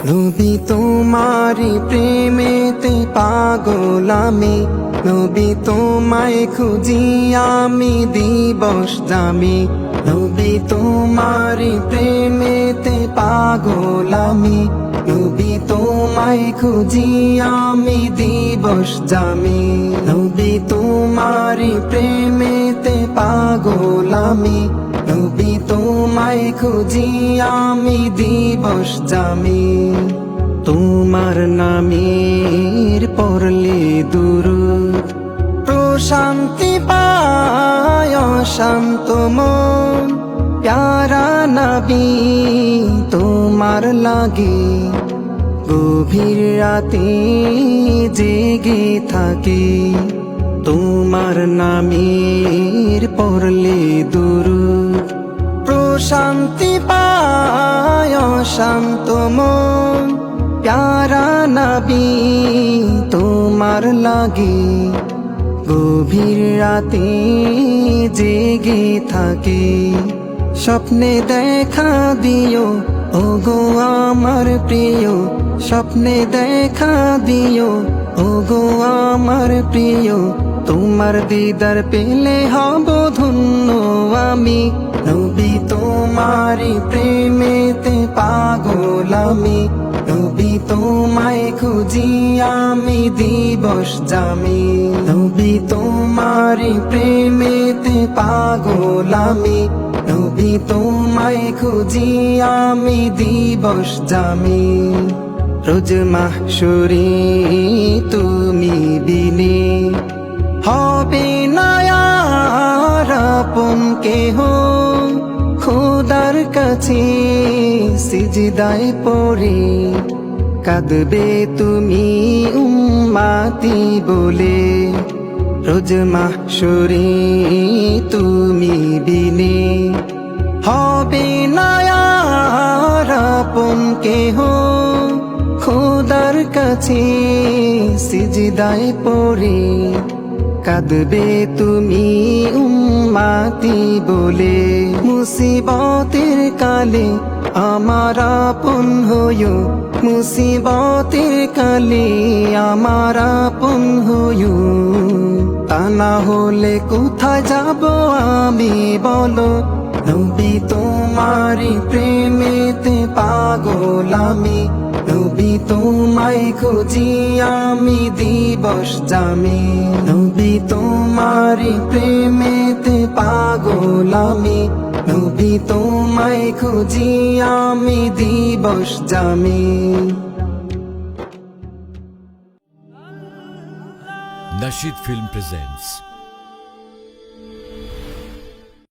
নবী তোমারি প্রেমেতে পাগল আমি, নবী তোমায় খুঁজি আমি দিবস জামি। নবী তোমারি প্রেমেতে পাগল আমি, নবী তোমায় খুঁজি আমি দিবস জামি। নবী তোমারি প্রেমেতে পাগল আমি, নবী তোমায় খুঁজি আমি দিবস জামি। তোমার নামের পড়লে দুরূদ প্রশান্তি পায় শান্ত মন। প্যারা নবী তোমার লাগে গভীর রাতে জেগে থাকি। তোমার নামের পড়লে দুরূদ প্রশান্তি পায় শান্ত মন। প্যারা নবী তোমার লাগে গভীর রাতে জেগে থাকি। স্বপ্নে দেখা দিও ওগো আমার প্রিয়, স্বপ্নে দেখা দিও ওগো আমার প্রিয়। তোমার দিদার পেলে হব ধন্য আমি, নবী তোমারি প্রেমেতে পাগল আমি। নবী তোমায় খুঁজি আমি দিবস জামি, নবী তোমারি প্রেমেতে পাগল আমি। নবী তোমায় খুঁজি আমি দিবস জামি। রোজ মাহশুরে তুমি বিনে হবে না আর আপন কেহ। খোদার কাছে সিজদায় পড়ে কাঁদবে তুমি উম্মতি বলে। রোজ মাহশুরে তুমি বিনে হবে না আর আপন কেহ। খোদার কাছে সিজদায় পড়ে কাঁদবে তুমি উম্মতি বলে। মুসিবতের কালে আমার আপন হইও, মুসিবতের কালে আমার আপন হইও। তা না হলে কোথায় যাব আমি বলো, নবী তোমারি প্রেমেতে পাগল আমি। নবী তোমায় খুঁজি আমি দিবস জামি, নবী তোমারি প্রেমেতে পাগল আমি। নবী তোমায় খুঁজি আমি দিবস জামি। Nasheed Film presents